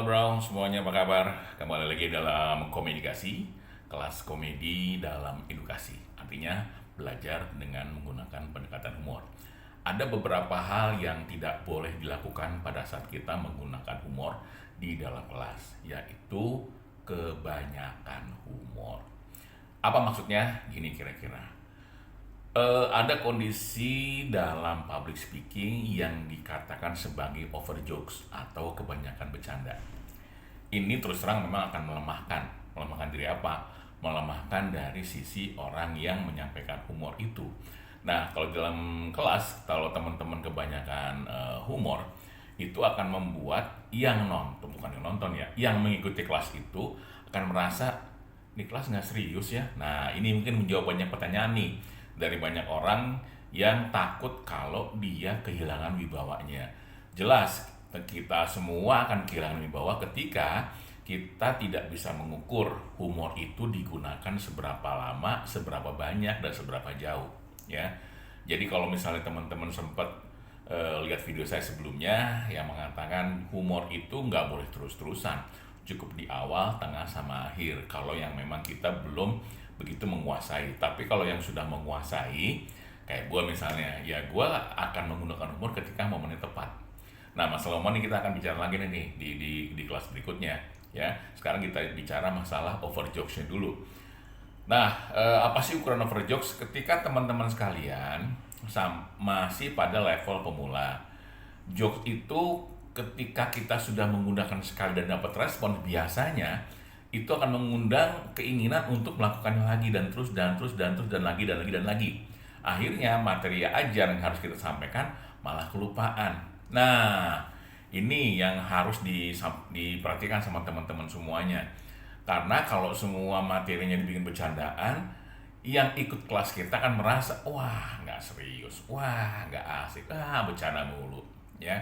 Halo bro, semuanya apa kabar? Kembali lagi dalam komunikasi, kelas komedi dalam edukasi. Artinya belajar dengan menggunakan pendekatan humor. Ada beberapa hal yang tidak boleh dilakukan pada saat kita menggunakan humor di dalam kelas, yaitu kebanyakan humor. Apa maksudnya? Gini kira-kira. Ada kondisi dalam public speaking yang dikatakan sebagai over jokes atau kebanyakan bercanda. Ini terus terang memang akan melemahkan diri apa? Melemahkan dari sisi orang yang menyampaikan humor itu. Nah, kalau dalam kelas, kalau teman-teman kebanyakan humor, itu akan membuat yang nonton, bukan yang nonton ya, yang mengikuti kelas itu akan merasa ini kelas nggak serius ya. Nah, ini mungkin menjawab banyak pertanyaan nih dari banyak orang yang takut kalau dia kehilangan wibawanya. Jelas, kita semua akan kehilangan wibawa ketika kita tidak bisa mengukur humor itu digunakan seberapa lama, seberapa banyak, dan seberapa jauh. Ya, jadi kalau misalnya teman-teman sempat lihat video saya sebelumnya yang mengatakan humor itu nggak boleh terus-terusan, cukup di awal, tengah, sama akhir. Kalau yang memang kita belum begitu menguasai, tapi kalau yang sudah menguasai, kayak gue misalnya, ya gue akan menggunakan humor ketika momennya tepat. Nah, masalah momen ini kita akan bicara lagi nih di kelas berikutnya. Ya, sekarang kita bicara masalah over jokes-nya dulu. Nah, apa sih ukuran over jokes? Ketika teman-teman sekalian masih pada level pemula, jokes itu ketika kita sudah menggunakan sekali dan dapat respon, biasanya itu akan mengundang keinginan untuk melakukannya lagi dan terus dan terus dan terus dan lagi dan lagi dan lagi. Akhirnya materi ajar yang harus kita sampaikan malah kelupaan. Nah, ini yang harus diperhatikan sama teman-teman semuanya. Karena kalau semua materinya dibikin bercandaan, yang ikut kelas kita akan merasa, wah nggak serius, wah nggak asik, bercanda mulu. Ya,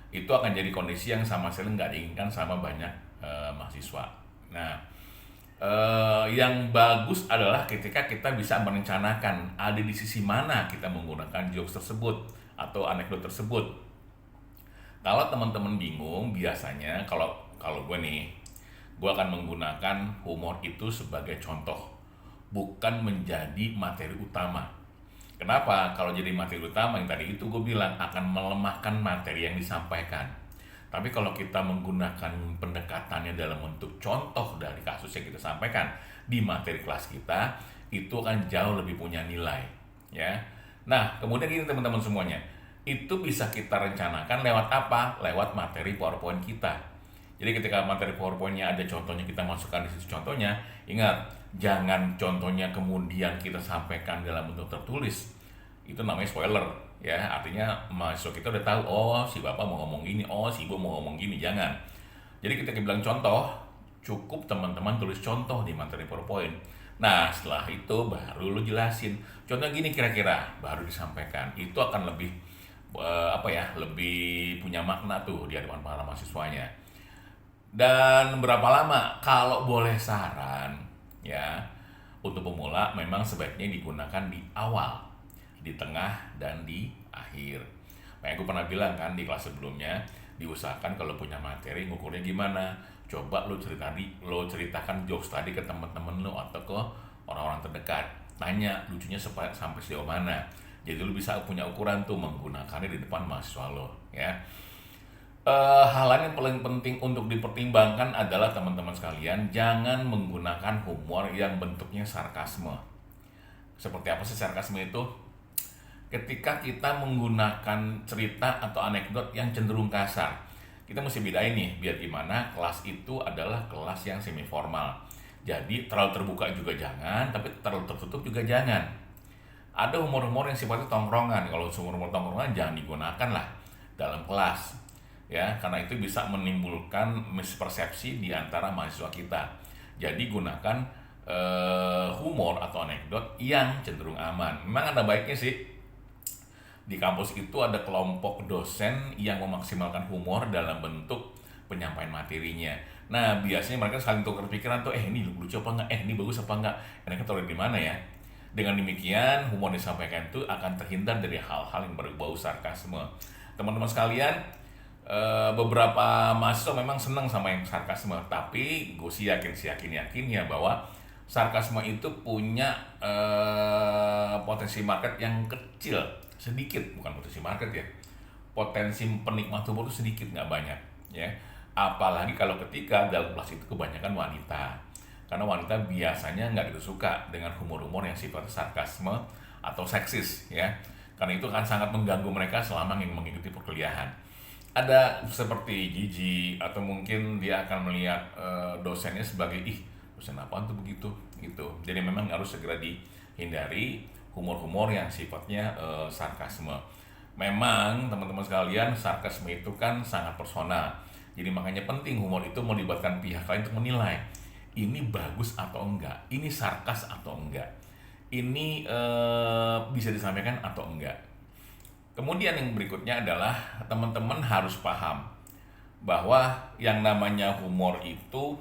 itu akan jadi kondisi yang sama sekali nggak diinginkan sama banyak mahasiswa. Nah, yang bagus adalah ketika kita bisa merencanakan ada di sisi mana kita menggunakan jokes tersebut atau anekdot tersebut. Kalau teman-teman bingung, biasanya kalau gue akan menggunakan humor itu sebagai contoh, bukan menjadi materi utama. Kenapa? Kalau jadi materi utama yang tadi itu gue bilang akan melemahkan materi yang disampaikan. Tapi kalau kita menggunakan pendekatannya dalam bentuk contoh dari kasus yang kita sampaikan di materi kelas kita, itu akan jauh lebih punya nilai. Ya. Nah, kemudian ini teman-teman semuanya, itu bisa kita rencanakan lewat apa? Lewat materi PowerPoint kita. Jadi ketika materi PowerPoint-nya ada contohnya, kita masukkan di situ contohnya. Ingat, jangan contohnya kemudian kita sampaikan dalam bentuk tertulis. Itu namanya spoiler. Ya, artinya mahasiswa kita udah tahu, oh si bapak mau ngomong gini, oh si ibu mau ngomong gini. Jangan. Jadi ketika bilang contoh, cukup teman-teman tulis contoh di materi PowerPoint. Nah, setelah itu baru lu jelasin. Contoh gini kira-kira, baru disampaikan. Itu akan lebih lebih punya makna tuh di hadapan para mahasiswanya. Dan berapa lama? Kalau boleh saran, ya, untuk pemula memang sebaiknya digunakan di awal, di tengah, dan di akhir. Makanya gue pernah bilang kan di kelas sebelumnya, diusahakan kalau punya materi ngukurnya gimana. Coba lo ceritakan jokes tadi ke teman-teman lo atau ke orang-orang terdekat. Tanya lucunya sampai sejauh mana. Jadi lo bisa punya ukuran tuh menggunakannya di depan mahasiswa lo, ya. Hal lain yang paling penting untuk dipertimbangkan adalah teman-teman sekalian, jangan menggunakan humor yang bentuknya sarkasme. Seperti apa sih sarkasme itu? Ketika kita menggunakan cerita atau anekdot yang cenderung kasar, kita mesti bedain nih, biar gimana kelas itu adalah kelas yang semi formal. Jadi terlalu terbuka juga jangan, tapi terlalu tertutup juga jangan. Ada humor-humor yang sifatnya tongkrongan. Kalau humor-humor tongkrongan jangan digunakan lah dalam kelas. Ya, karena itu bisa menimbulkan mispersepsi di antara mahasiswa kita. Jadi gunakan humor atau anekdot yang cenderung aman. Memang ada baiknya sih. Di kampus itu ada kelompok dosen yang memaksimalkan humor dalam bentuk penyampaian materinya. Nah, biasanya mereka saling tukar pikiran tuh, ini lucu apa enggak, ini bagus apa enggak, mereka taruh di mana ya. Dengan demikian, humor disampaikan itu akan terhindar dari hal-hal yang berbau sarkasme. Teman-teman sekalian, beberapa mahasiswa memang senang sama yang sarkasme, tapi gue sih yakin ya bahwa sarkasme itu punya potensi market yang kecil, sedikit, bukan potensi market ya, potensi penikmat humor itu sedikit, nggak banyak ya. Apalagi kalau ketika dalam kelas itu kebanyakan wanita, karena wanita biasanya nggak gitu suka dengan humor-humor yang sifatnya sarkasme atau seksis ya, karena itu akan sangat mengganggu mereka selama yang mengikuti perkuliahan. Ada seperti jijik, atau mungkin dia akan melihat dosennya sebagai dosen apaan tuh begitu gitu. Jadi memang harus segera dihindari humor-humor yang sifatnya sarkasme. Memang teman-teman sekalian, sarkasme itu kan sangat personal. Jadi makanya penting humor itu melibatkan pihak lain untuk menilai ini bagus atau enggak, ini sarkas atau enggak, ini bisa disampaikan atau enggak. Kemudian yang berikutnya adalah teman-teman harus paham bahwa yang namanya humor itu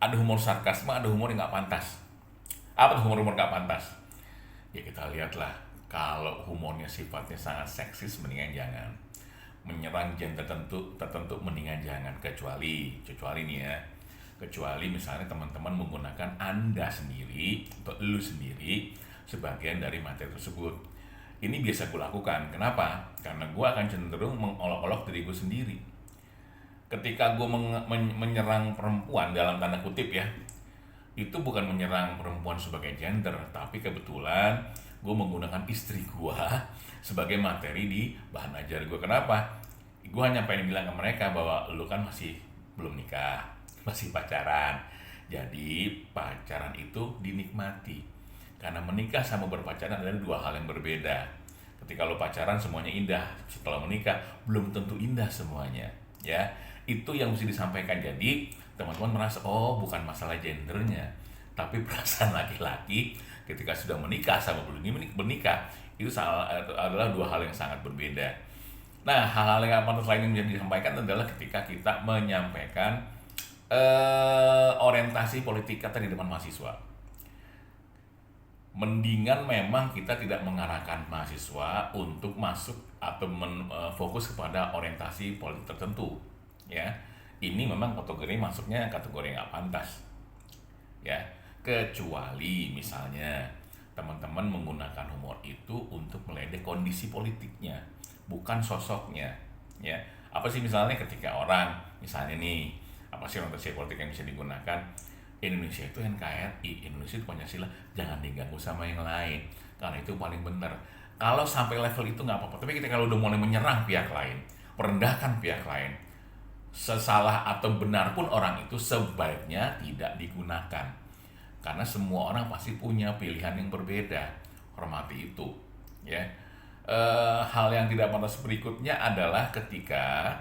ada humor sarkasme, ada humor yang nggak pantas. Apa tuh humor-humor nggak pantas? Ya kita lihatlah, kalau humornya sifatnya sangat seksis mendingan jangan. Menyerang gender tertentu mendingan jangan, kecuali nih ya. Kecuali misalnya teman-teman menggunakan Anda sendiri atau lu sendiri sebagian dari materi tersebut. Ini biasa gue lakukan. Kenapa? Karena gue akan cenderung mengolok-olok diri gue sendiri. Ketika gue menyerang perempuan dalam tanda kutip ya, itu bukan menyerang perempuan sebagai gender, tapi kebetulan gue menggunakan istri gue sebagai materi di bahan ajar gue. Kenapa? Gue hanya pengen bilang ke mereka bahwa lu kan masih belum nikah, masih pacaran. Jadi pacaran itu dinikmati, karena menikah sama berpacaran adalah dua hal yang berbeda. Ketika lo pacaran semuanya indah, setelah menikah belum tentu indah semuanya ya. Itu yang mesti disampaikan. Jadi teman-teman merasa bukan masalah gendernya, tapi perasaan laki-laki ketika sudah menikah sama belum menikah itu adalah dua hal yang sangat berbeda. Nah, hal-hal yang pantas lain yang menjadi disampaikan adalah ketika kita menyampaikan orientasi politik kita di depan mahasiswa. Mendingan memang kita tidak mengarahkan mahasiswa untuk masuk atau fokus kepada orientasi politik tertentu ya. Ini memang masuknya kategori yang nggak pantas ya, kecuali misalnya teman-teman menggunakan humor itu untuk meledek kondisi politiknya, bukan sosoknya ya. Apa sih misalnya ketika orang, misalnya nih, apa sih orientasi politik yang bisa digunakan? Indonesia itu NKRI, Indonesia itu Pancasila, jangan diganggu sama yang lain, karena itu paling benar. Kalau sampai level itu nggak apa-apa, tapi kita kalau udah mulai menyerang pihak lain, merendahkan pihak lain, sesalah atau benar pun orang itu sebaiknya tidak digunakan, karena semua orang pasti punya pilihan yang berbeda. Hormati itu ya. Hal yang tidak pantas berikutnya adalah ketika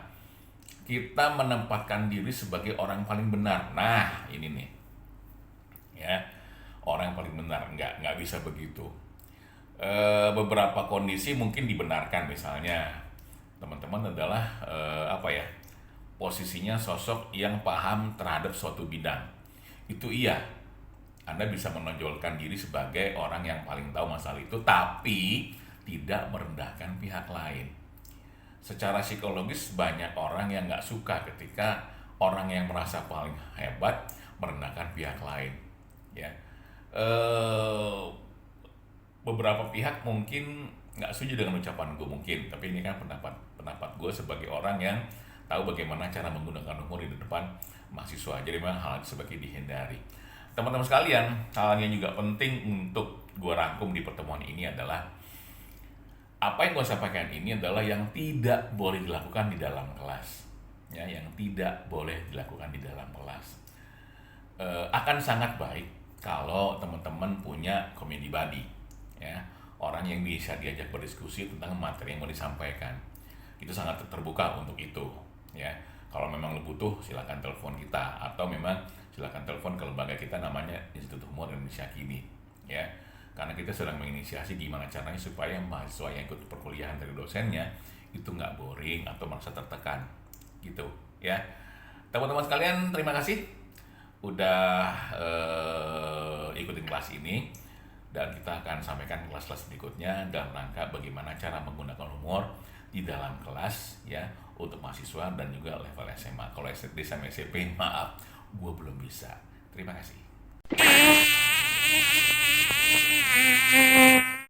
kita menempatkan diri sebagai orang paling benar. Nah ini nih ya, orang yang paling benar, nggak bisa begitu. Beberapa kondisi mungkin dibenarkan, misalnya teman-teman adalah posisinya sosok yang paham terhadap suatu bidang. Itu iya, Anda bisa menonjolkan diri sebagai orang yang paling tahu masalah itu, tapi tidak merendahkan pihak lain. Secara psikologis banyak orang yang nggak suka ketika orang yang merasa paling hebat merendahkan pihak lain ya. Beberapa pihak mungkin nggak setuju dengan ucapan gue mungkin, tapi ini kan pendapat gue sebagai orang yang tahu bagaimana cara menggunakan humor di depan mahasiswa. Jadi memang hal itu sebaiknya dihindari. Teman-teman sekalian, hal yang juga penting untuk gue rangkum di pertemuan ini adalah apa yang gue sampaikan ini adalah yang tidak boleh dilakukan di dalam kelas ya, yang tidak boleh dilakukan di dalam kelas. Akan sangat baik kalau teman-teman punya comedy buddy ya, orang yang bisa diajak berdiskusi tentang materi yang mau disampaikan. Itu sangat terbuka untuk itu ya. Kalau memang lo butuh, silakan telepon kita, atau memang silakan telepon ke lembaga kita namanya Institut Humor Indonesia Kini ya. Karena kita sedang menginisiasi gimana caranya supaya mahasiswa yang ikut perkuliahan dari dosennya itu nggak boring atau merasa tertekan gitu ya. Teman-teman sekalian, terima kasih udah ikutin kelas ini, dan kita akan sampaikan kelas-kelas berikutnya dalam rangka bagaimana cara menggunakan humor di dalam kelas ya untuk mahasiswa dan juga level SMA. Kalau SD sama SMP maaf, gue belum bisa. Terima kasih.